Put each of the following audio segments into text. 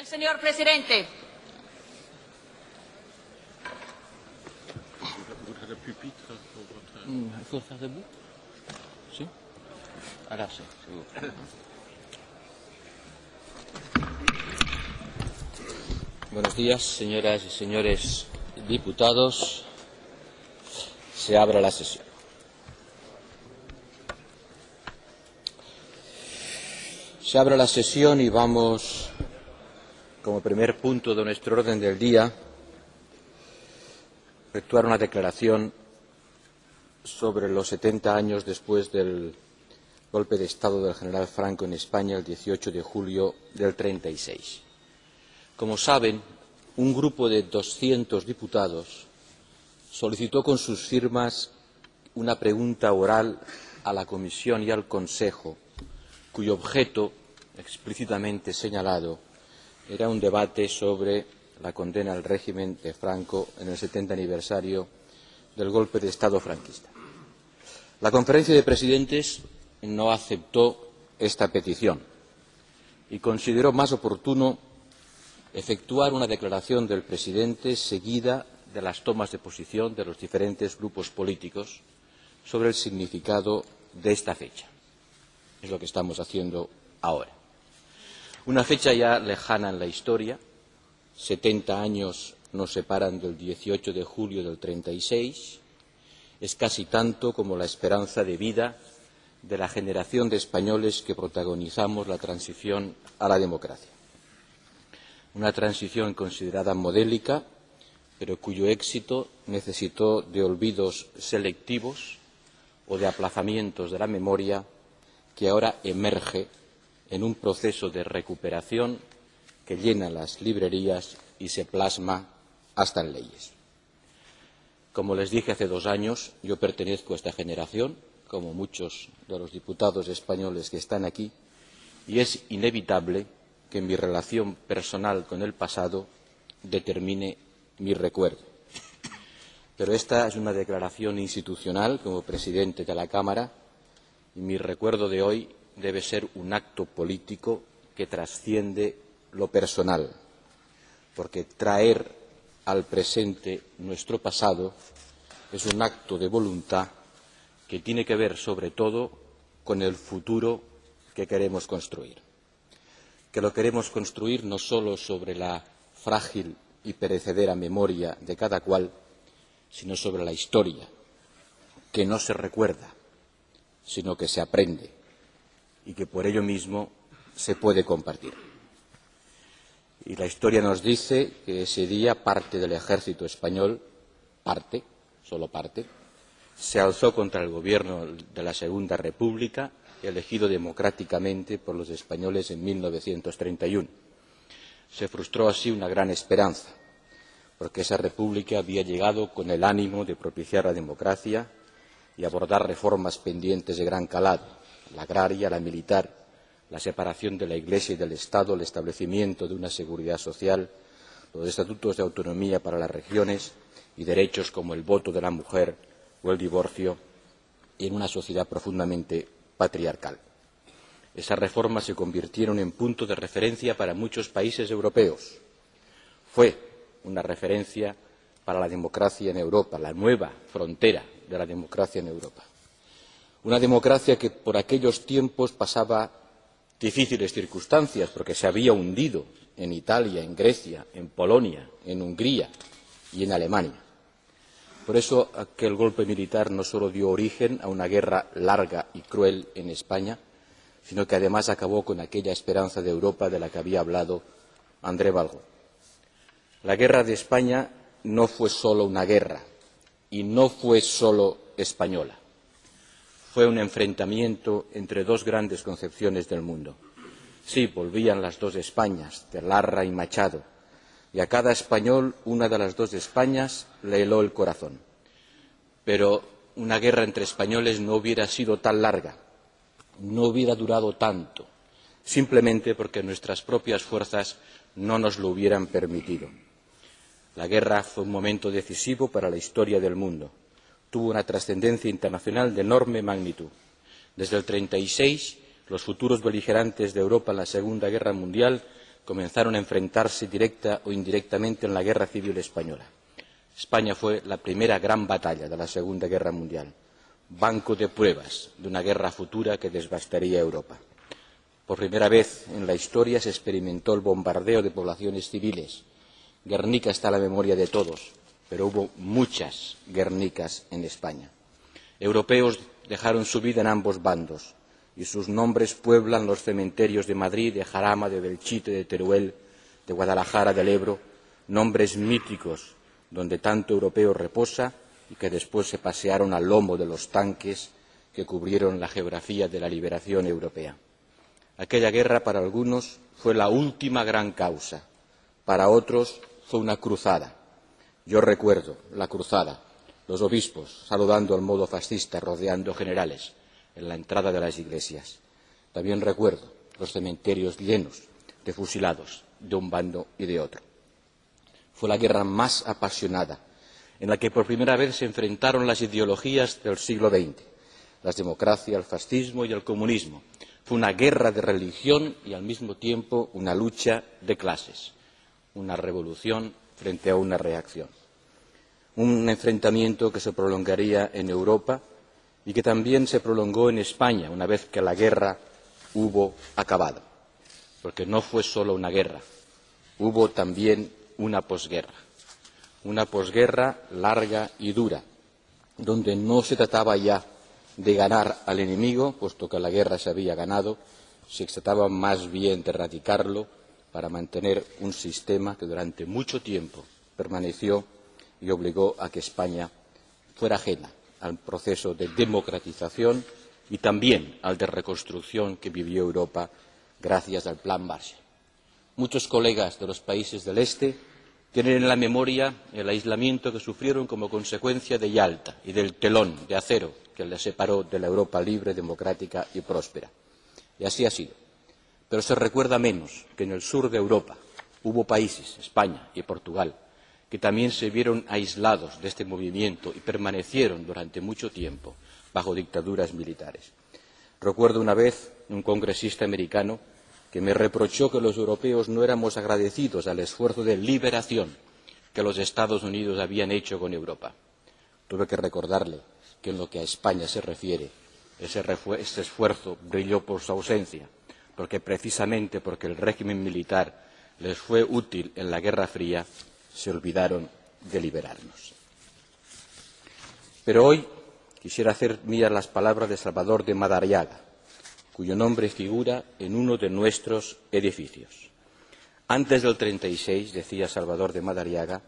El señor presidente. Il faut le faire debout? Si? Alors, c'est vous. Buenos días, señoras y señores diputados. Se abre la sesión. Se abre la sesión y vamos, como primer punto de nuestro orden del día, a efectuar una declaración sobre los 70 años después del golpe de Estado del general Franco en España el 18 de julio del 36. Como saben, un grupo de 200 diputados solicitó con sus firmas una pregunta oral a la Comisión y al Consejo, cuyo objeto, explícitamente señalado, era un debate sobre la condena al régimen de Franco en el 70 aniversario del golpe de Estado franquista. La Conferencia de Presidentes no aceptó esta petición y consideró más oportuno efectuar una declaración del presidente seguida de las tomas de posición de los diferentes grupos políticos sobre el significado de esta fecha. Es lo que estamos haciendo ahora. Una fecha ya lejana en la historia. 70 años nos separan del 18 de julio del 36. Es casi tanto como la esperanza de vida de la generación de españoles que protagonizamos la transición a la democracia. Una transición considerada modélica, pero cuyo éxito necesitó de olvidos selectivos o de aplazamientos de la memoria que ahora emerge en un proceso de recuperación que llena las librerías y se plasma hasta en leyes. Como les dije hace 2 años, yo pertenezco a esta generación, como muchos de los diputados españoles que están aquí, y es inevitable que mi relación personal con el pasado determine mi recuerdo. Pero esta es una declaración institucional como presidente de la Cámara y mi recuerdo de hoy debe ser un acto político que trasciende lo personal, porque traer al presente nuestro pasado es un acto de voluntad que tiene que ver sobre todo con el futuro que queremos construir. Que lo queremos construir no solo sobre la frágil y perecedera memoria de cada cual, sino sobre la historia, que no se recuerda, sino que se aprende y que por ello mismo se puede compartir. Y la historia nos dice que ese día parte del ejército español, parte, solo parte, se alzó contra el gobierno de la Segunda República, elegido democráticamente por los españoles en 1931. Se frustró así una gran esperanza, porque esa república había llegado con el ánimo de propiciar la democracia y abordar reformas pendientes de gran calado, la agraria, la militar, la separación de la Iglesia y del Estado, el establecimiento de una seguridad social, los estatutos de autonomía para las regiones y derechos como el voto de la mujer o el divorcio, y en una sociedad profundamente patriarcal. Esas reformas se convirtieron en punto de referencia para muchos países europeos. Fue una referencia para la democracia en Europa, la nueva frontera de la democracia en Europa. Una democracia que por aquellos tiempos pasaba difíciles circunstancias, porque se había hundido en Italia, en Grecia, en Polonia, en Hungría y en Alemania. Por eso aquel golpe militar no solo dio origen a una guerra larga y cruel en España, sino que además acabó con aquella esperanza de Europa de la que había hablado André Malraux. La guerra de España no fue solo una guerra y no fue solo española. Fue un enfrentamiento entre dos grandes concepciones del mundo. Sí, volvían las dos Españas, de Larra y Machado, y a cada español una de las dos Españas le heló el corazón. Pero una guerra entre españoles no hubiera sido tan larga, no hubiera durado tanto, simplemente porque nuestras propias fuerzas no nos lo hubieran permitido. La guerra fue un momento decisivo para la historia del mundo. Tuvo una trascendencia internacional de enorme magnitud. Desde el 36, los futuros beligerantes de Europa en la Segunda Guerra Mundial comenzaron a enfrentarse directa o indirectamente en la Guerra Civil Española. España fue la primera gran batalla de la Segunda Guerra Mundial, banco de pruebas de una guerra futura que devastaría Europa. Por primera vez en la historia se experimentó el bombardeo de poblaciones civiles. Guernica está en la memoria de todos, pero hubo muchas Guernicas en España. Europeos dejaron su vida en ambos bandos y sus nombres pueblan los cementerios de Madrid, de Jarama, de Belchite, de Teruel, de Guadalajara, del Ebro, nombres míticos donde tanto europeo reposa y que después se pasearon al lomo de los tanques que cubrieron la geografía de la liberación europea. Aquella guerra para algunos fue la última gran causa, para otros fue una cruzada. Yo recuerdo la cruzada, los obispos saludando al modo fascista, rodeando generales en la entrada de las iglesias. También recuerdo los cementerios llenos de fusilados de un bando y de otro. Fue la guerra más apasionada, en la que por primera vez se enfrentaron las ideologías del siglo XX, la democracia, el fascismo y el comunismo. Fue una guerra de religión y al mismo tiempo una lucha de clases, una revolución frente a una reacción. Un enfrentamiento que se prolongaría en Europa y que también se prolongó en España una vez que la guerra hubo acabado, porque no fue solo una guerra, hubo también una posguerra larga y dura, donde no se trataba ya de ganar al enemigo, puesto que la guerra se había ganado, se trataba más bien de erradicarlo para mantener un sistema que durante mucho tiempo permaneció y obligó a que España fuera ajena al proceso de democratización y también al de reconstrucción que vivió Europa gracias al Plan Marshall. Muchos colegas de los países del Este tienen en la memoria el aislamiento que sufrieron como consecuencia de Yalta y del telón de acero que les separó de la Europa libre, democrática y próspera. Y así ha sido. Pero se recuerda menos que en el sur de Europa hubo países, España y Portugal, que también se vieron aislados de este movimiento y permanecieron durante mucho tiempo bajo dictaduras militares. Recuerdo una vez un congresista americano que me reprochó que los europeos no éramos agradecidos al esfuerzo de liberación que los Estados Unidos habían hecho con Europa. Tuve que recordarle que en lo que a España se refiere, ese esfuerzo brilló por su ausencia, porque precisamente porque el régimen militar les fue útil en la Guerra Fría, se olvidaron de liberarnos. Pero hoy quisiera hacer mías las palabras de Salvador de Madariaga, cuyo nombre figura en uno de nuestros edificios. Antes del 36, decía Salvador de Madariaga,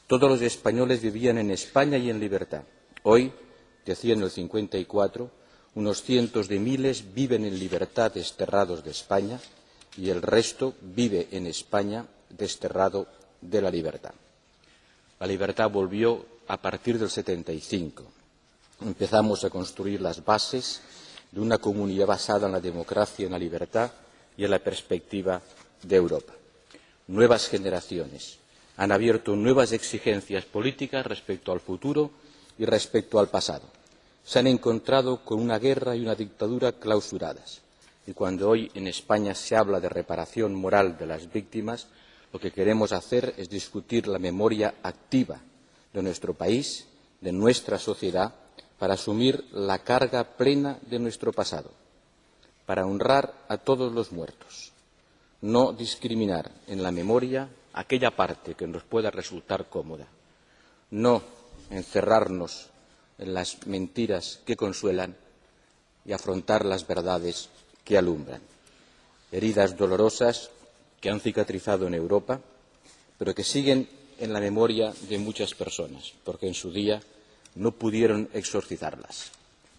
todos los españoles vivían en España y en libertad. Hoy, decía en el 54, unos cientos de miles viven en libertad desterrados de España y el resto vive en España desterrado de la libertad. La libertad volvió a partir del 75. Empezamos a construir las bases de una comunidad basada en la democracia, en la libertad y en la perspectiva de Europa. Nuevas generaciones han abierto nuevas exigencias políticas respecto al futuro y respecto al pasado. Se han encontrado con una guerra y una dictadura clausuradas. Y cuando hoy en España se habla de reparación moral de las víctimas, lo que queremos hacer es discutir la memoria activa de nuestro país, de nuestra sociedad, para asumir la carga plena de nuestro pasado, para honrar a todos los muertos, no discriminar en la memoria aquella parte que nos pueda resultar cómoda, no encerrarnos en las mentiras que consuelan y afrontar las verdades que alumbran. Heridas dolorosas que han cicatrizado en Europa, pero que siguen en la memoria de muchas personas, porque en su día no pudieron exorcizarlas.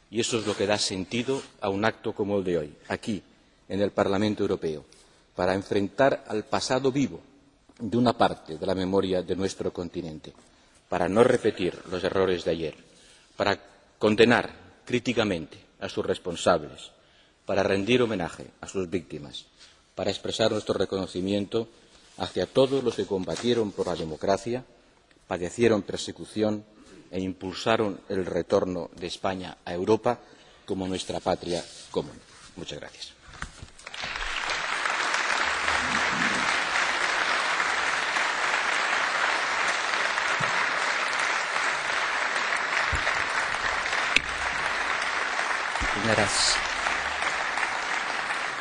Y eso es lo que da sentido a un acto como el de hoy, aquí, en el Parlamento Europeo, para enfrentar al pasado vivo de una parte de la memoria de nuestro continente, para no repetir los errores de ayer, para condenar críticamente a sus responsables, para rendir homenaje a sus víctimas, para expresar nuestro reconocimiento hacia todos los que combatieron por la democracia, padecieron persecución e impulsaron el retorno de España a Europa como nuestra patria común. Muchas gracias.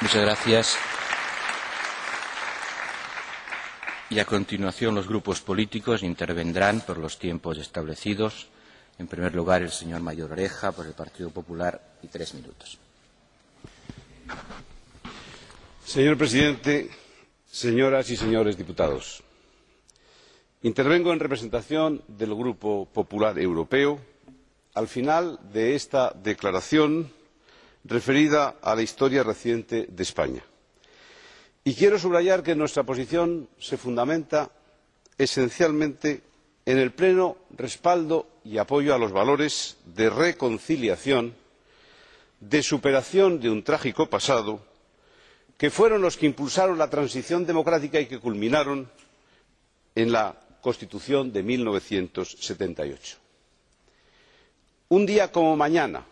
Muchas gracias. Y a continuación los grupos políticos intervendrán por los tiempos establecidos. En primer lugar, el señor Mayor Oreja, por el Partido Popular, y 3 minutos. Señor Presidente, señoras y señores diputados, intervengo en representación del Grupo Popular Europeo al final de esta declaración referida a la historia reciente de España. Y quiero subrayar que nuestra posición se fundamenta esencialmente en el pleno respaldo y apoyo a los valores de reconciliación, de superación de un trágico pasado, que fueron los que impulsaron la transición democrática y que culminaron en la Constitución de 1978. Un día como mañana,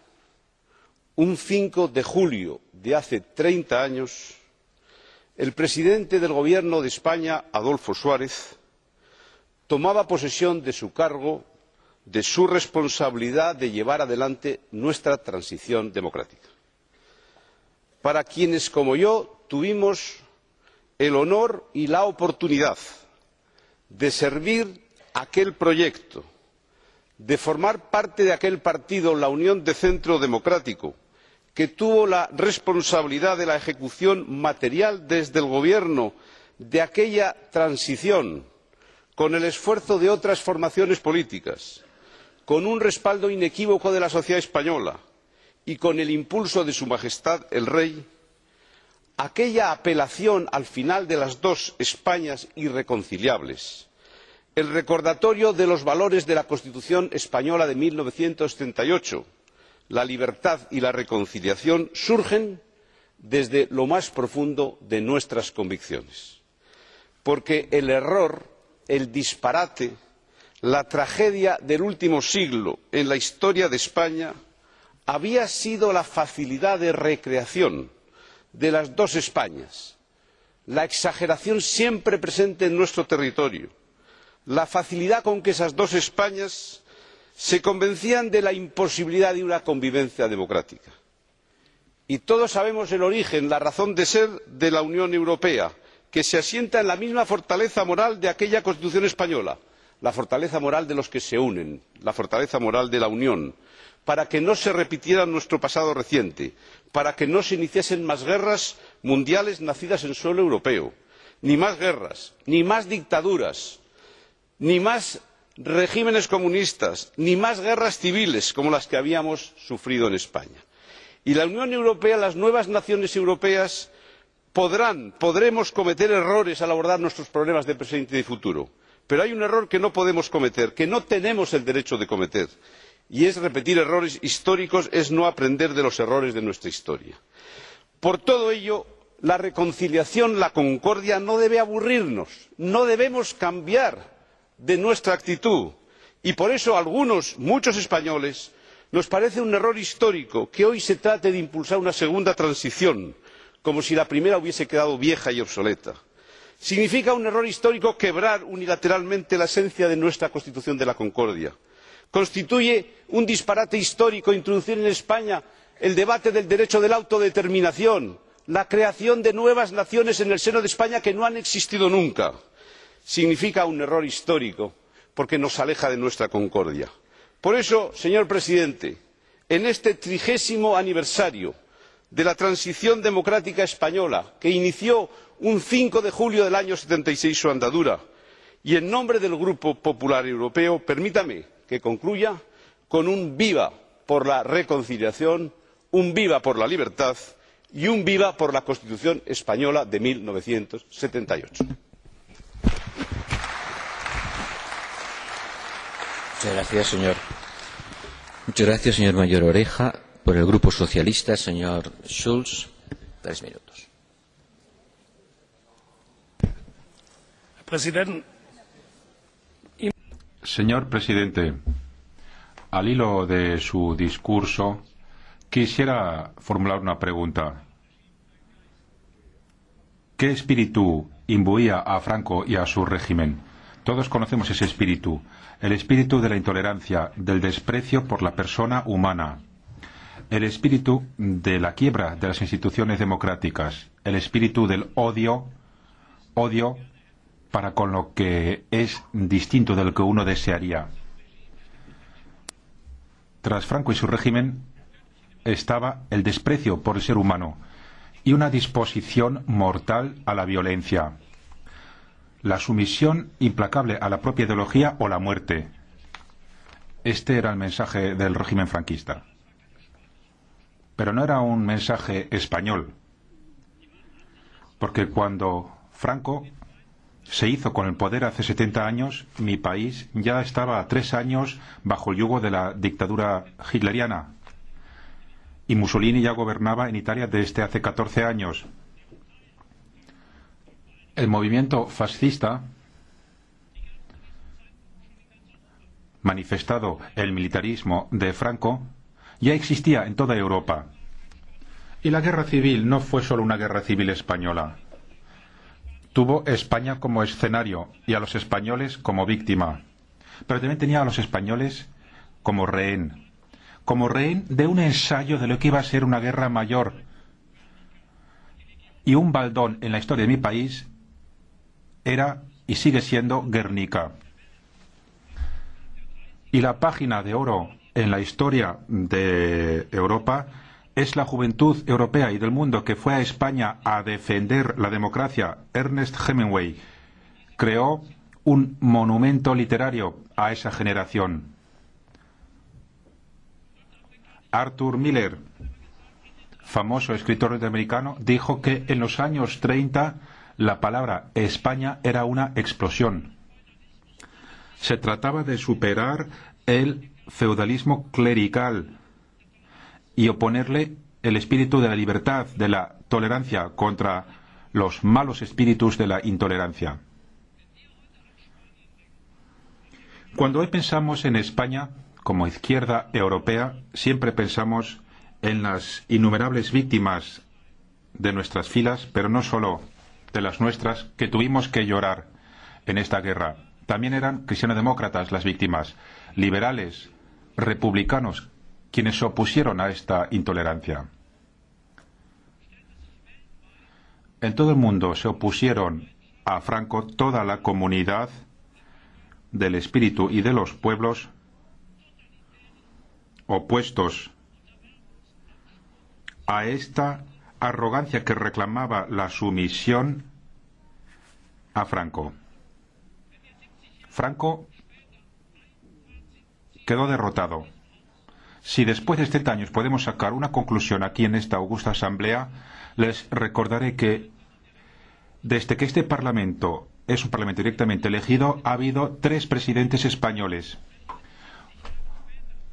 un 5 de julio de hace 30 años, el presidente del Gobierno de España, Adolfo Suárez, tomaba posesión de su cargo, de su responsabilidad de llevar adelante nuestra transición democrática. Para quienes, como yo, tuvimos el honor y la oportunidad de servir aquel proyecto, de formar parte de aquel partido, la Unión de Centro Democrático, que tuvo la responsabilidad de la ejecución material desde el gobierno de aquella transición, con el esfuerzo de otras formaciones políticas, con un respaldo inequívoco de la sociedad española y con el impulso de Su Majestad el Rey, aquella apelación al final de las dos Españas irreconciliables, el recordatorio de los valores de la Constitución española de 1978, la libertad y la reconciliación, surgen desde lo más profundo de nuestras convicciones. Porque el error, el disparate, la tragedia del último siglo en la historia de España había sido la facilidad de recreación de las dos Españas, la exageración siempre presente en nuestro territorio, la facilidad con que esas dos Españas se convencían de la imposibilidad de una convivencia democrática. Y todos sabemos el origen, la razón de ser de la Unión Europea, que se asienta en la misma fortaleza moral de aquella Constitución española, la fortaleza moral de los que se unen, la fortaleza moral de la Unión, para que no se repitiera nuestro pasado reciente, para que no se iniciasen más guerras mundiales nacidas en suelo europeo, ni más guerras, ni más dictaduras, ni más regímenes comunistas, ni más guerras civiles como las que habíamos sufrido en España. Y la Unión Europea, las nuevas naciones europeas, podremos cometer errores al abordar nuestros problemas de presente y de futuro, pero hay un error que no podemos cometer, que no tenemos el derecho de cometer, y es repetir errores históricos, es no aprender de los errores de nuestra historia. Por todo ello, la reconciliación, la concordia no debe aburrirnos, no debemos cambiar de nuestra actitud, y por eso a muchos españoles, nos parece un error histórico que hoy se trate de impulsar una segunda transición, como si la primera hubiese quedado vieja y obsoleta. Significa un error histórico quebrar unilateralmente la esencia de nuestra Constitución de la Concordia. Constituye un disparate histórico introducir en España el debate del derecho de la autodeterminación, la creación de nuevas naciones en el seno de España que no han existido nunca. Significa un error histórico porque nos aleja de nuestra concordia. Por eso, señor Presidente, en este 30º aniversario de la transición democrática española, que inició un 5 de julio del año 76 su andadura, y en nombre del Grupo Popular Europeo, permítame que concluya con un viva por la reconciliación, un viva por la libertad y un viva por la Constitución española de 1978. Muchas gracias, señor. Muchas gracias, señor Mayor Oreja. Por el Grupo Socialista, señor Schulz, 3 minutos. Señor Presidente, al hilo de su discurso, quisiera formular una pregunta. ¿Qué espíritu imbuía a Franco y a su régimen? Todos conocemos ese espíritu, el espíritu de la intolerancia, del desprecio por la persona humana, el espíritu de la quiebra de las instituciones democráticas, el espíritu del odio para con lo que es distinto de lo que uno desearía. Tras Franco y su régimen estaba el desprecio por el ser humano y una disposición mortal a la violencia, la sumisión implacable a la propia ideología o la muerte. Este era el mensaje del régimen franquista. Pero no era un mensaje español, porque cuando Franco se hizo con el poder hace 70 años, mi país ya estaba 3 años bajo el yugo de la dictadura hitleriana. Y Mussolini ya gobernaba en Italia desde hace 14 años. El movimiento fascista, manifestado el militarismo de Franco, ya existía en toda Europa. Y la guerra civil no fue solo una guerra civil española. Tuvo España como escenario y a los españoles como víctima. Pero también tenía a los españoles como rehén de un ensayo de lo que iba a ser una guerra mayor. Y un baldón en la historia de mi país era y sigue siendo Guernica. Y la página de oro en la historia de Europa es la juventud europea y del mundo que fue a España a defender la democracia. Ernest Hemingway creó un monumento literario a esa generación. Arthur Miller, famoso escritor norteamericano, dijo que en los años 30 la palabra España era una explosión. Se trataba de superar el feudalismo clerical y oponerle el espíritu de la libertad, de la tolerancia contra los malos espíritus de la intolerancia. Cuando hoy pensamos en España como izquierda europea, siempre pensamos en las innumerables víctimas de nuestras filas, pero no solo de las nuestras, que tuvimos que llorar en esta guerra. También eran cristianodemócratas las víctimas, liberales, republicanos, quienes se opusieron a esta intolerancia. En todo el mundo se opusieron a Franco toda la comunidad del espíritu y de los pueblos opuestos a esta arrogancia que reclamaba la sumisión a Franco. Franco quedó derrotado. Si después de 70 años podemos sacar una conclusión aquí en esta augusta asamblea, les recordaré que desde que este Parlamento es un Parlamento directamente elegido, ha habido 3 presidentes españoles,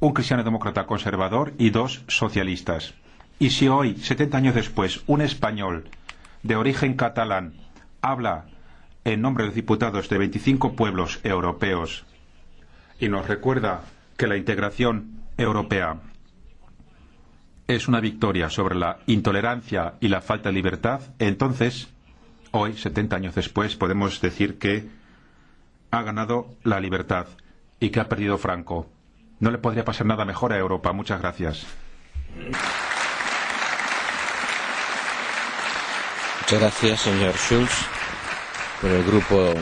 un cristiano-demócrata conservador y 2 socialistas. Y si hoy, 70 años después, un español de origen catalán habla en nombre de los diputados de 25 pueblos europeos y nos recuerda que la integración europea es una victoria sobre la intolerancia y la falta de libertad, entonces, hoy, 70 años después, podemos decir que ha ganado la libertad y que ha perdido Franco. No le podría pasar nada mejor a Europa. Muchas gracias. Muchas gracias, señor Schulz. Por el grupo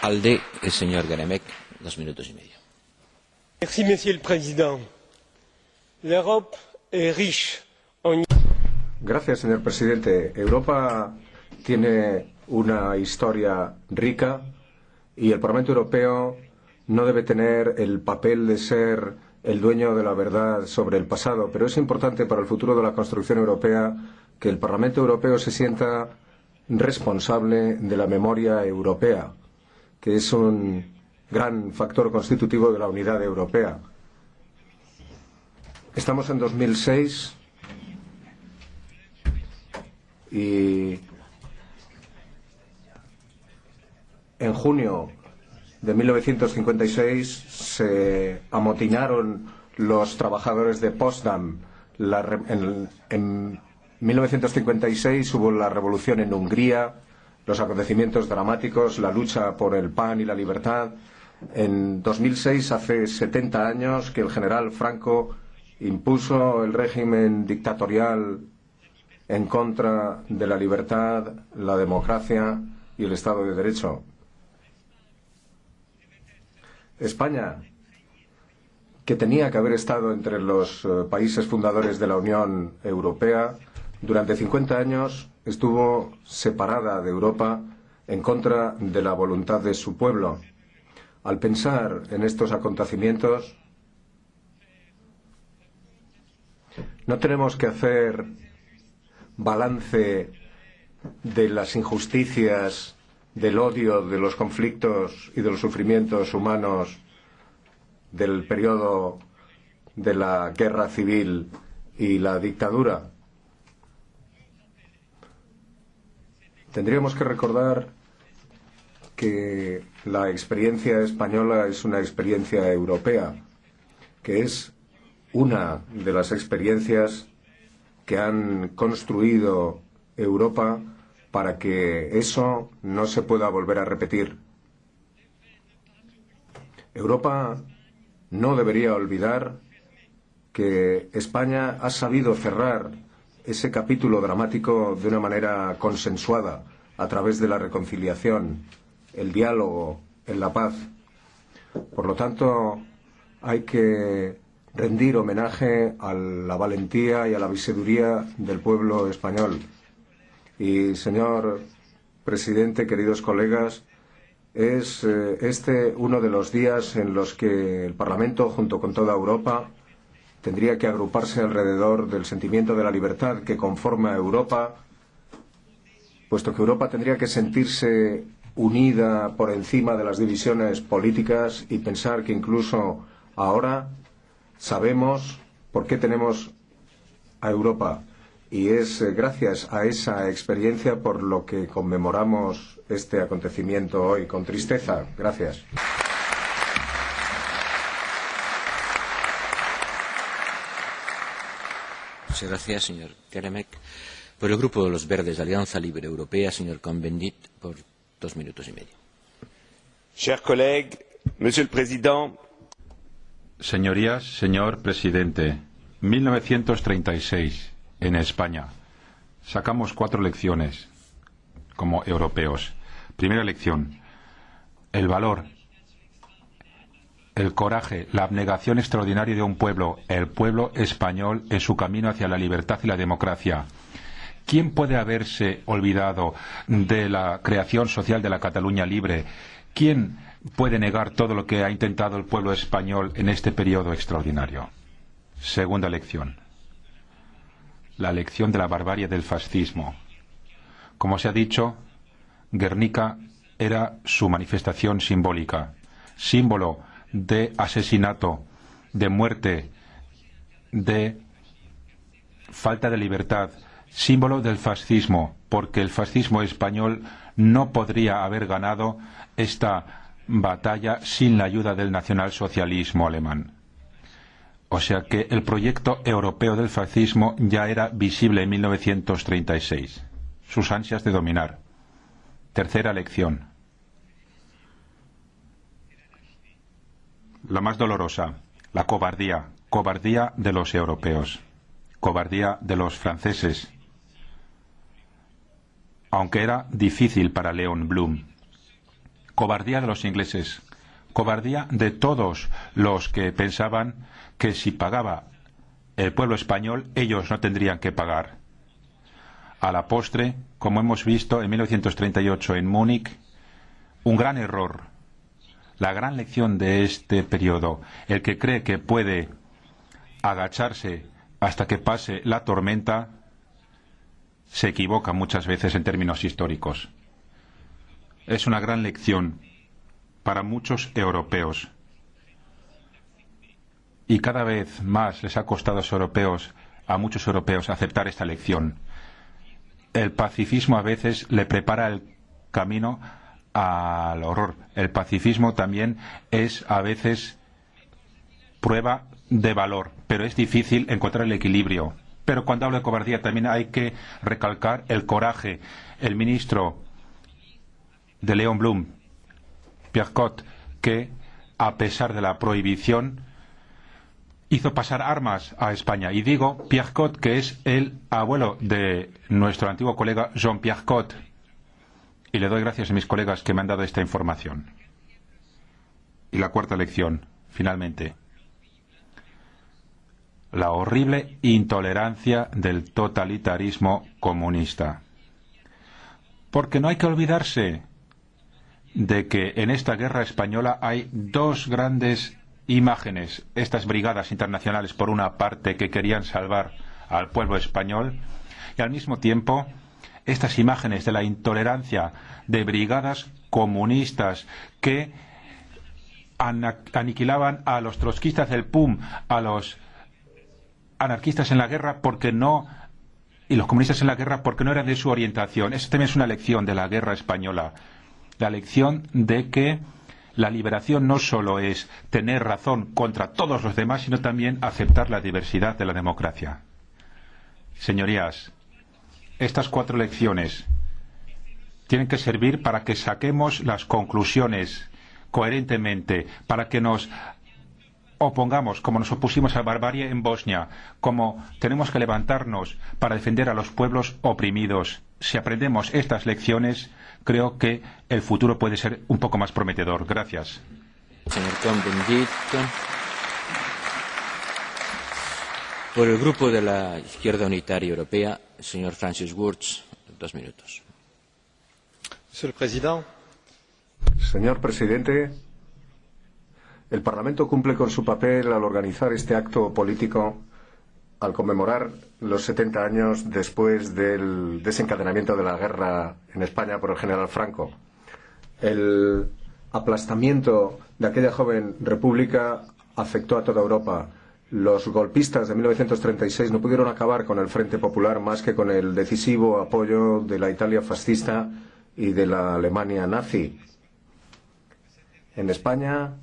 ALDE, el señor Guénec, 2 minutos y medio. Merci, Monsieur le Président. L'Europe est riche en... Gracias, señor presidente. Europa tiene una historia rica y el Parlamento Europeo no debe tener el papel de ser el dueño de la verdad sobre el pasado, pero es importante para el futuro de la construcción europea que el Parlamento Europeo se sienta responsable de la memoria europea, que es un gran factor constitutivo de la unidad europea. Estamos en 2006 y en junio de 1956 se amotinaron los trabajadores de Potsdam. En 1956 hubo la revolución en Hungría, los acontecimientos dramáticos, la lucha por el pan y la libertad. En 2006, hace 70 años, que el general Franco impuso el régimen dictatorial en contra de la libertad, la democracia y el Estado de Derecho. España, que tenía que haber estado entre los países fundadores de la Unión Europea, durante 50 años estuvo separada de Europa en contra de la voluntad de su pueblo. Al pensar en estos acontecimientos, no tenemos que hacer balance de las injusticias, del odio, de los conflictos y de los sufrimientos humanos del periodo de la guerra civil y la dictadura. Tendríamos que recordar que la experiencia española es una experiencia europea, que es una de las experiencias que han construido Europa para que eso no se pueda volver a repetir. Europa no debería olvidar que España ha sabido cerrar ese capítulo dramático de una manera consensuada, a través de la reconciliación, el diálogo, en la paz. Por lo tanto, hay que rendir homenaje a la valentía y a la sabiduría del pueblo español. Y, señor presidente, queridos colegas, es este uno de los días en los que el Parlamento, junto con toda Europa, tendría que agruparse alrededor del sentimiento de la libertad que conforma Europa, puesto que Europa tendría que sentirse unida por encima de las divisiones políticas y pensar que incluso ahora sabemos por qué tenemos a Europa. Y es gracias a esa experiencia por lo que conmemoramos este acontecimiento hoy con tristeza. Gracias. Muchas gracias, señor Keremek. Por el Grupo de los Verdes, Alianza Libre Europea, señor Cohn-Bendit, por 2 minutos y medio. Chers collègues, Monsieur le Président. Señorías, señor presidente, 1936, en España. Sacamos 4 lecciones como europeos. Primera lección, el valor, el coraje, la abnegación extraordinaria de un pueblo, el pueblo español en su camino hacia la libertad y la democracia. ¿Quién puede haberse olvidado de la creación social de la Cataluña libre? ¿Quién puede negar todo lo que ha intentado el pueblo español en este periodo extraordinario? Segunda lección, la lección de la barbarie del fascismo. Como se ha dicho, Guernica era su manifestación simbólica, símbolo de asesinato, de muerte, de falta de libertad, símbolo del fascismo, porque el fascismo español no podría haber ganado esta batalla sin la ayuda del nacionalsocialismo alemán. O sea que el proyecto europeo del fascismo ya era visible en 1936, sus ansias de dominar. Tercera lección, la más dolorosa, la cobardía, cobardía de los europeos, cobardía de los franceses, aunque era difícil para Léon Blum, cobardía de los ingleses, cobardía de todos los que pensaban que si pagaba el pueblo español, ellos no tendrían que pagar. A la postre, como hemos visto en 1938 en Múnich, un gran error. La gran lección de este periodo, el que cree que puede agacharse hasta que pase la tormenta, se equivoca muchas veces en términos históricos. Es una gran lección para muchos europeos. Y cada vez más les ha costado a muchos europeos aceptar esta lección. El pacifismo a veces le prepara el camino al horror. El pacifismo también es a veces prueba de valor, pero es difícil encontrar el equilibrio. Pero cuando hablo de cobardía también hay que recalcar el coraje. El ministro de Léon Blum, Pierre Cot, que a pesar de la prohibición hizo pasar armas a España. Y digo Pierre Cot, que es el abuelo de nuestro antiguo colega Jean-Pierre Cot. Y le doy gracias a mis colegas que me han dado esta información. Y la cuarta lección, finalmente. La horrible intolerancia del totalitarismo comunista. Porque no hay que olvidarse de que en esta guerra española hay dos grandes imágenes. Estas brigadas internacionales, por una parte, que querían salvar al pueblo español, y al mismo tiempo estas imágenes de la intolerancia de brigadas comunistas que aniquilaban a los trotskistas del PUM, a los anarquistas en la guerra porque no, y los comunistas en la guerra porque no eran de su orientación. Esta también es una lección de la guerra española. La lección de que la liberación no solo es tener razón contra todos los demás, sino también aceptar la diversidad de la democracia. Señorías, estas cuatro lecciones tienen que servir para que saquemos las conclusiones coherentemente, para que nos opongamos, como nos opusimos a la barbarie en Bosnia, como tenemos que levantarnos para defender a los pueblos oprimidos. Si aprendemos estas lecciones, creo que el futuro puede ser un poco más prometedor. Gracias. Señor Cohn-Bendit. Por el Grupo de la Izquierda Unitaria Europea, el señor Francis Wurtz, 2 minutos. Señor presidente, el Parlamento cumple con su papel al organizar este acto político al conmemorar los 70 años después del desencadenamiento de la guerra en España por el general Franco. El aplastamiento de aquella joven república afectó a toda Europa. Los golpistas de 1936 no pudieron acabar con el Frente Popular más que con el decisivo apoyo de la Italia fascista y de la Alemania nazi. En España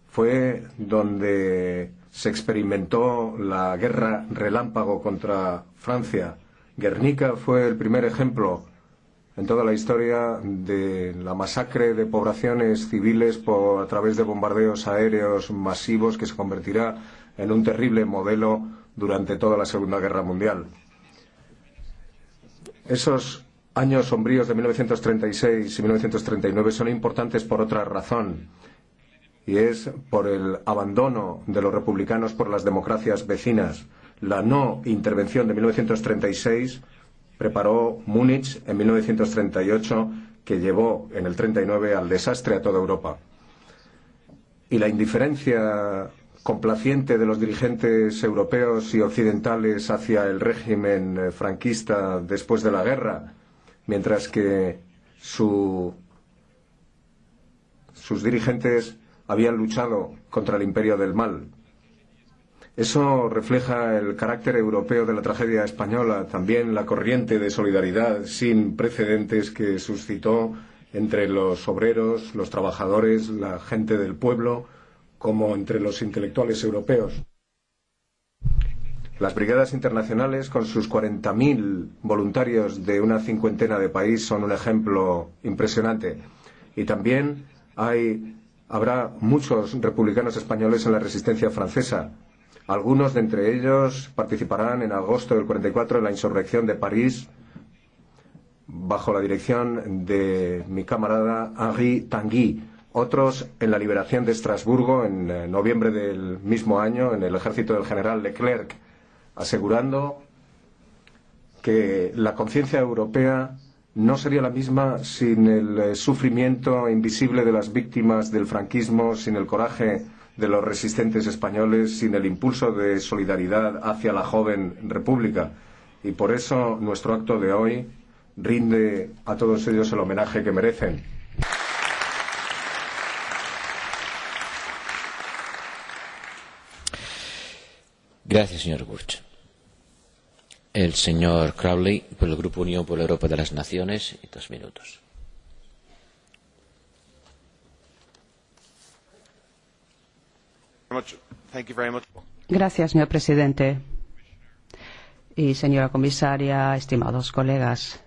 fue donde se experimentó la guerra relámpago contra Francia. Guernica fue el primer ejemplo en toda la historia de la masacre de poblaciones civiles a través de bombardeos aéreos masivos que se convertirá en un terrible modelo durante toda la Segunda Guerra Mundial. Esos años sombríos de 1936 y 1939 son importantes por otra razón, y es por el abandono de los republicanos por las democracias vecinas. La no intervención de 1936 preparó Múnich en 1938, que llevó en el 39 al desastre a toda Europa. Y la indiferencia complaciente de los dirigentes europeos y occidentales hacia el régimen franquista después de la guerra, mientras que sus dirigentes habían luchado contra el imperio del mal. Eso refleja el carácter europeo de la tragedia española, también la corriente de solidaridad sin precedentes que suscitó entre los obreros, los trabajadores, la gente del pueblo, como entre los intelectuales europeos. Las brigadas internacionales, con sus 40.000 voluntarios de una cincuentena de países, son un ejemplo impresionante. Y también habrá muchos republicanos españoles en la resistencia francesa. Algunos de entre ellos participarán en agosto del 44 en la insurrección de París, bajo la dirección de mi camarada Henri Tanguy. Otros en la liberación de Estrasburgo en noviembre del mismo año, en el ejército del general Leclerc, asegurando que la conciencia europea no sería la misma sin el sufrimiento invisible de las víctimas del franquismo, sin el coraje de los resistentes españoles, sin el impulso de solidaridad hacia la joven república. Y por eso nuestro acto de hoy rinde a todos ellos el homenaje que merecen. Gracias, señor Wurtz. El señor Crowley, por el Grupo Unión por la Europa de las Naciones, 2 minutos. Gracias, señor presidente. Y señora comisaria, estimados colegas.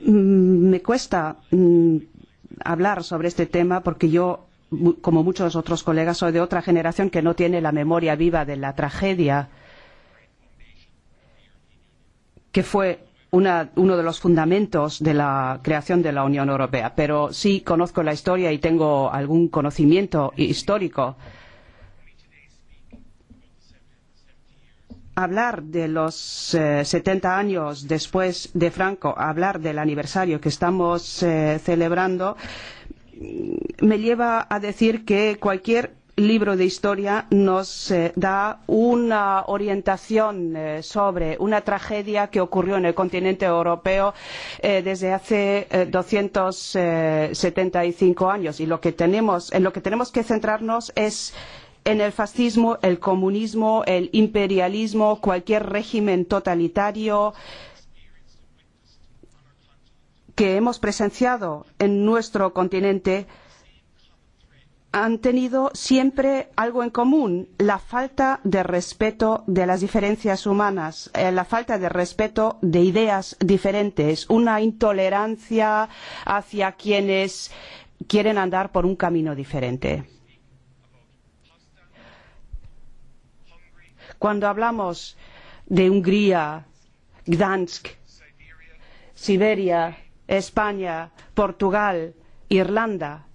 Me cuesta hablar sobre este tema porque yo como muchos otros colegas, soy de otra generación que no tiene la memoria viva de la tragedia que fue uno de los fundamentos de la creación de la Unión Europea. Pero sí conozco la historia y tengo algún conocimiento histórico. Hablar de los 70 años después de Franco, hablar del aniversario que estamos celebrando, me lleva a decir que cualquier libro de historia nos da una orientación sobre una tragedia que ocurrió en el continente europeo desde hace 275 años. Y en lo que tenemos que centrarnos es en el fascismo, el comunismo, el imperialismo, cualquier régimen totalitario que hemos presenciado en nuestro continente han tenido siempre algo en común: la falta de respeto de las diferencias humanas, la falta de respeto de ideas diferentes, una intolerancia hacia quienes quieren andar por un camino diferente. Cuando hablamos de Hungría, Gdansk, Siberia, España, Portugal, Irlanda,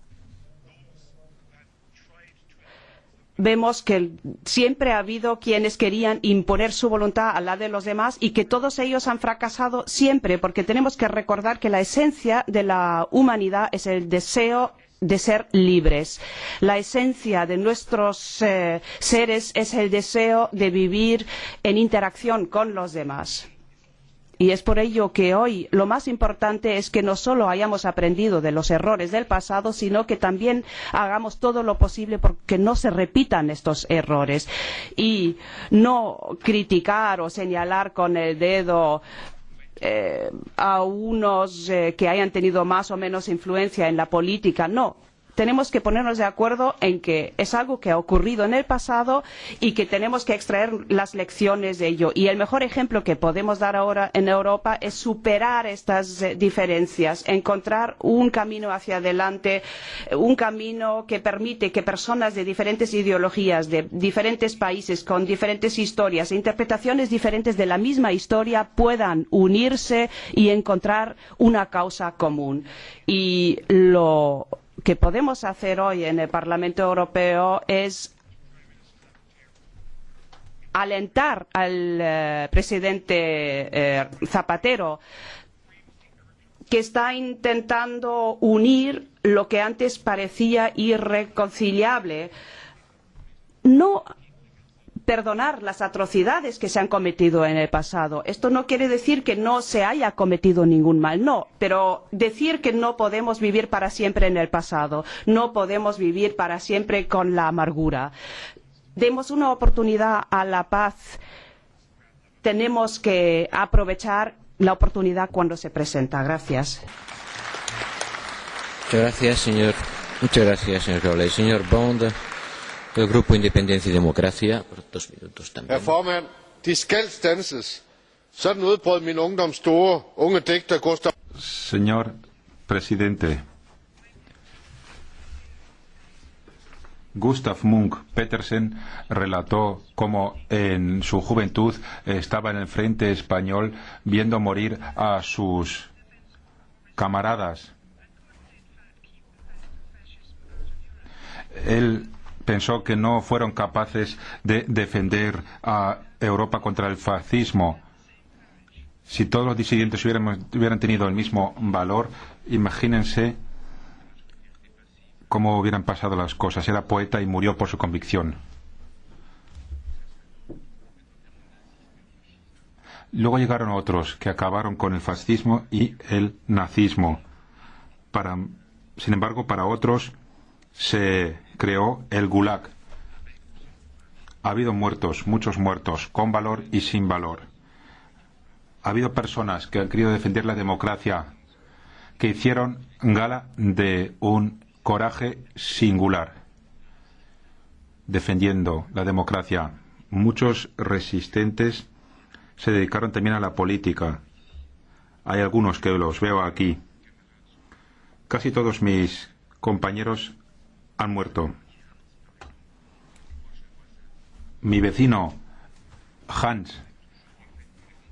vemos que siempre ha habido quienes querían imponer su voluntad a la de los demás y que todos ellos han fracasado siempre, porque tenemos que recordar que la esencia de la humanidad es el deseo de ser libres. La esencia de nuestros seres es el deseo de vivir en interacción con los demás. Y es por ello que hoy lo más importante es que no solo hayamos aprendido de los errores del pasado, sino que también hagamos todo lo posible porque no se repitan estos errores. Y no criticar o señalar con el dedo a unos que hayan tenido más o menos influencia en la política. No. Tenemos que ponernos de acuerdo en que es algo que ha ocurrido en el pasado y que tenemos que extraer las lecciones de ello. Y el mejor ejemplo que podemos dar ahora en Europa es superar estas diferencias, encontrar un camino hacia adelante, un camino que permite que personas de diferentes ideologías, de diferentes países, con diferentes historias e interpretaciones diferentes de la misma historia puedan unirse y encontrar una causa común. Y lo que podemos hacer hoy en el Parlamento Europeo es alentar al presidente Zapatero, que está intentando unir lo que antes parecía irreconciliable. No perdonar las atrocidades que se han cometido en el pasado. Esto no quiere decir que no se haya cometido ningún mal, no, pero decir que no podemos vivir para siempre en el pasado, no podemos vivir para siempre con la amargura. Demos una oportunidad a la paz. Tenemos que aprovechar la oportunidad cuando se presenta. Gracias. Muchas gracias, señor. Muchas gracias, señor Crowley. Señor Bond, del Grupo Independencia y Democracia, por 2 minutos también. Herr Formand, de skal standses. Sådan udbrød min ungdoms store unge digter Gustav. Señor presidente, Gustav Munk Petersen relató cómo en su juventud estaba en el frente español viendo morir a sus camaradas. Él pensó que no fueron capaces de defender a Europa contra el fascismo. Si todos los disidentes hubieran tenido el mismo valor, imagínense cómo hubieran pasado las cosas. Era poeta y murió por su convicción. Luego llegaron otros que acabaron con el fascismo y el nazismo. Sin embargo, para otros se creó el Gulag. Ha habido muertos, muchos muertos, con valor y sin valor. Ha habido personas que han querido defender la democracia, que hicieron gala de un coraje singular, defendiendo la democracia. Muchos resistentes se dedicaron también a la política. Hay algunos que los veo aquí. Casi todos mis compañeros han muerto. Mi vecino Hans,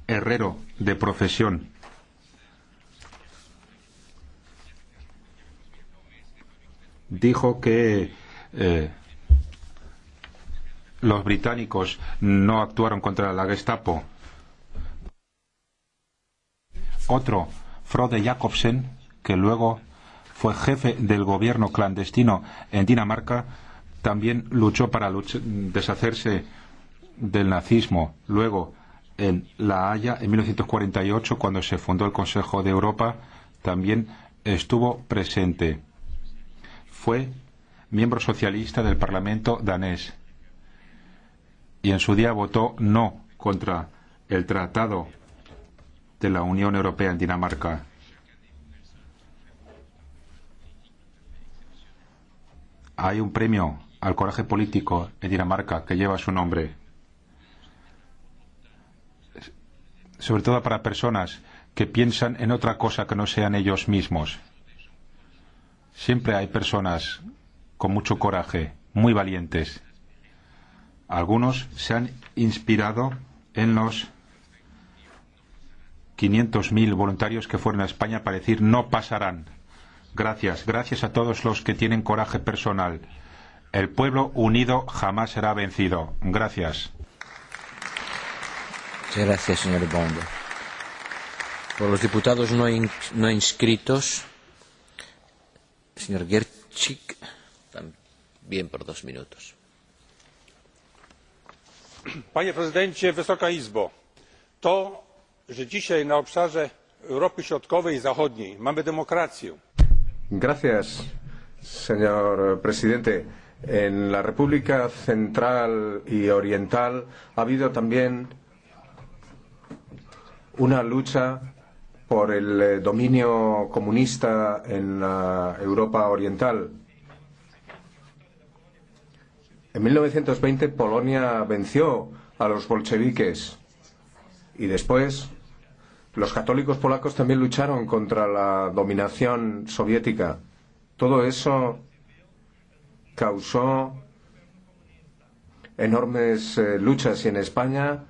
herrero de profesión, dijo que los británicos no actuaron contra la Gestapo. Otro, Frode Jacobsen, que luego fue jefe del gobierno clandestino en Dinamarca, también luchó para deshacerse del nazismo. Luego, en La Haya, en 1948, cuando se fundó el Consejo de Europa, también estuvo presente. Fue miembro socialista del Parlamento danés y en su día votó no contra el Tratado de la Unión Europea en Dinamarca. Hay un premio al coraje político en Dinamarca que lleva su nombre, sobre todo para personas que piensan en otra cosa que no sean ellos mismos. Siempre hay personas con mucho coraje, muy valientes. Algunos se han inspirado en los 500.000 voluntarios que fueron a España para decir no pasarán. Gracias, gracias a todos los que tienen coraje personal. El pueblo unido jamás será vencido. Gracias. Muchas gracias, señor Bond. Por los diputados no inscritos, señor Gercik, también por 2 minutos. Panie prezydencie, Wysoka Izbo, to, że dzisiaj na obszarze Europy Środkowej i Zachodniej mamy demokrację. Gracias, señor presidente. En la República Central y Oriental ha habido también una lucha por el dominio comunista en la Europa Oriental. En 1920 Polonia venció a los bolcheviques y después los católicos polacos también lucharon contra la dominación soviética. Todo eso causó enormes luchas y en España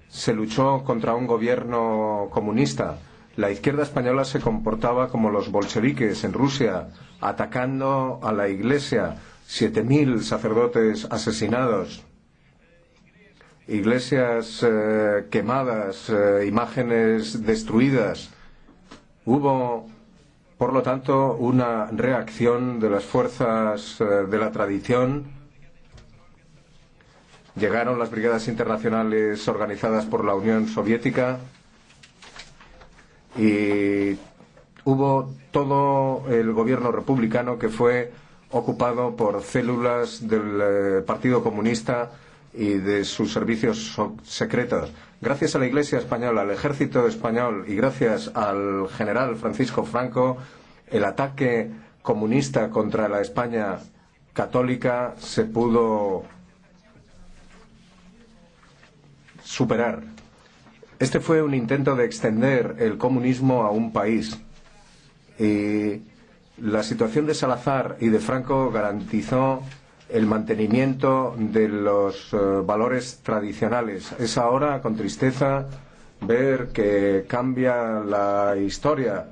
se luchó contra un gobierno comunista. La izquierda española se comportaba como los bolcheviques en Rusia, atacando a la Iglesia. 7.000 sacerdotes asesinados, iglesias quemadas, imágenes destruidas. Hubo, por lo tanto, una reacción de las fuerzas de la tradición. Llegaron las brigadas internacionales organizadas por la Unión Soviética y hubo todo el gobierno republicano que fue ocupado por células del Partido Comunista y de sus servicios secretos. Gracias a la Iglesia española, al ejército español y gracias al general Francisco Franco, el ataque comunista contra la España católica se pudo superar. Este fue un intento de extender el comunismo a un país y la situación de Salazar y de Franco garantizó el mantenimiento de los valores tradicionales. Es ahora, con tristeza, ver que cambia la historia.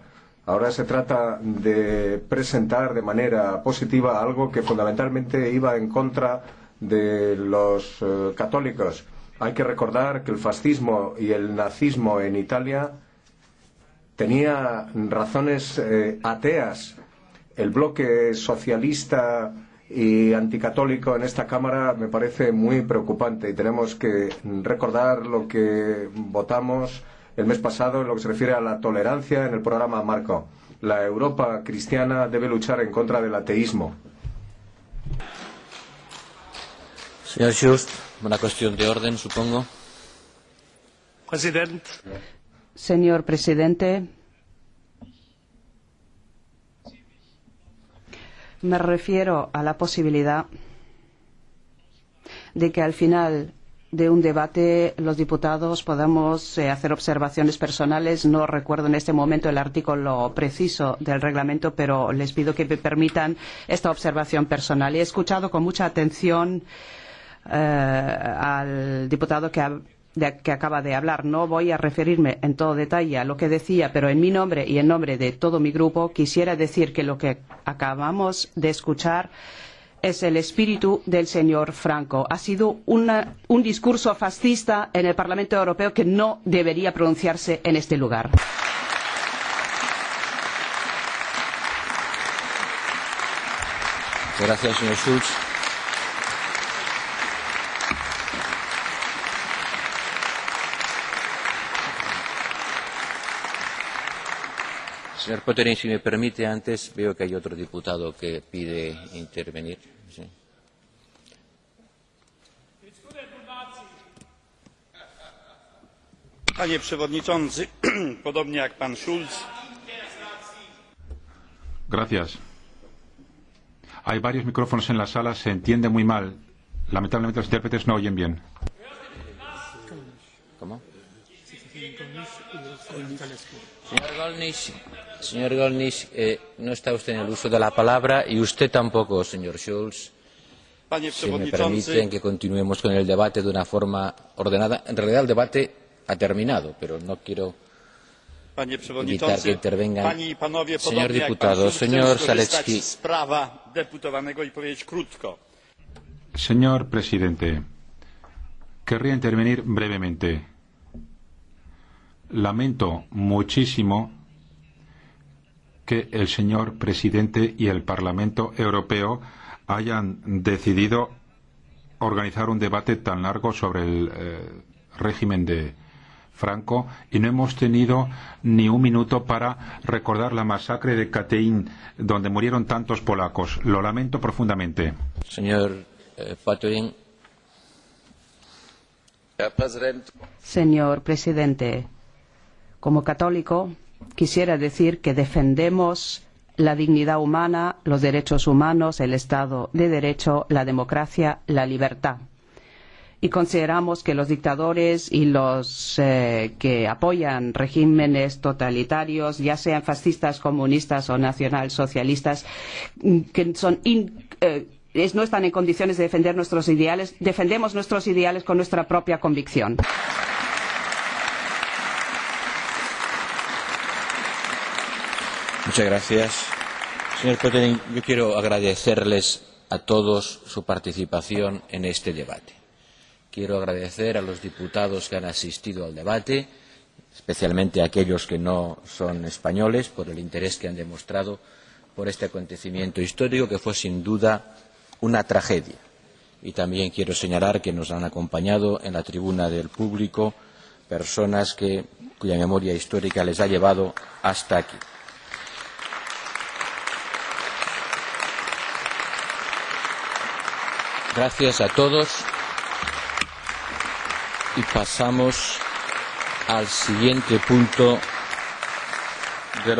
Ahora se trata de presentar de manera positiva algo que fundamentalmente iba en contra de los católicos. Hay que recordar que el fascismo y el nazismo en Italia tenía razones ateas. El bloque socialista y anticatólico en esta Cámara me parece muy preocupante y tenemos que recordar lo que votamos el mes pasado en lo que se refiere a la tolerancia en el programa Marco. La Europa cristiana debe luchar en contra del ateísmo. Señor Schulz, una cuestión de orden, supongo. Señor presidente, me refiero a la posibilidad de que al final de un debate los diputados podamos hacer observaciones personales. No recuerdo en este momento el artículo preciso del reglamento, pero les pido que me permitan esta observación personal. He escuchado con mucha atención al diputado que acaba de hablar. No voy a referirme en todo detalle a lo que decía, pero en mi nombre y en nombre de todo mi grupo quisiera decir que lo que acabamos de escuchar es el espíritu del señor Franco. Ha sido un discurso fascista en el Parlamento Europeo que no debería pronunciarse en este lugar. Gracias, señor Schulz. Señor Pottering, si me permite, antes veo que hay otro diputado que pide intervenir. Sí. Panie Przewodniczący, podobnie jak pan Schulz. Gracias. Hay varios micrófonos en la sala, se entiende muy mal. Lamentablemente los intérpretes no oyen bien. ¿Cómo? Señor Gollnisch, no está usted en el uso de la palabra y usted tampoco, señor Schulz. Si me permiten que continuemos con el debate de una forma ordenada. En realidad el debate ha terminado, pero no quiero evitar que intervengan. Señor diputado, señor Zalewski. Señor presidente, querría intervenir brevemente. Lamento muchísimo que el señor presidente y el Parlamento Europeo hayan decidido organizar un debate tan largo sobre el régimen de Franco y no hemos tenido ni un minuto para recordar la masacre de Katyn, donde murieron tantos polacos. Lo lamento profundamente. Señor Pottering. Señor presidente, como católico, quisiera decir que defendemos la dignidad humana, los derechos humanos, el Estado de Derecho, la democracia, la libertad. Y consideramos que los dictadores y los que apoyan regímenes totalitarios, ya sean fascistas, comunistas o nacionalsocialistas, que no están en condiciones de defender nuestros ideales. Defendemos nuestros ideales con nuestra propia convicción. Muchas gracias. Señor Pottering, yo quiero agradecerles a todos su participación en este debate. Quiero agradecer a los diputados que han asistido al debate, especialmente a aquellos que no son españoles, por el interés que han demostrado por este acontecimiento histórico que fue sin duda una tragedia. Y también quiero señalar que nos han acompañado en la tribuna del público personas cuya memoria histórica les ha llevado hasta aquí. Gracias a todos y pasamos al siguiente punto de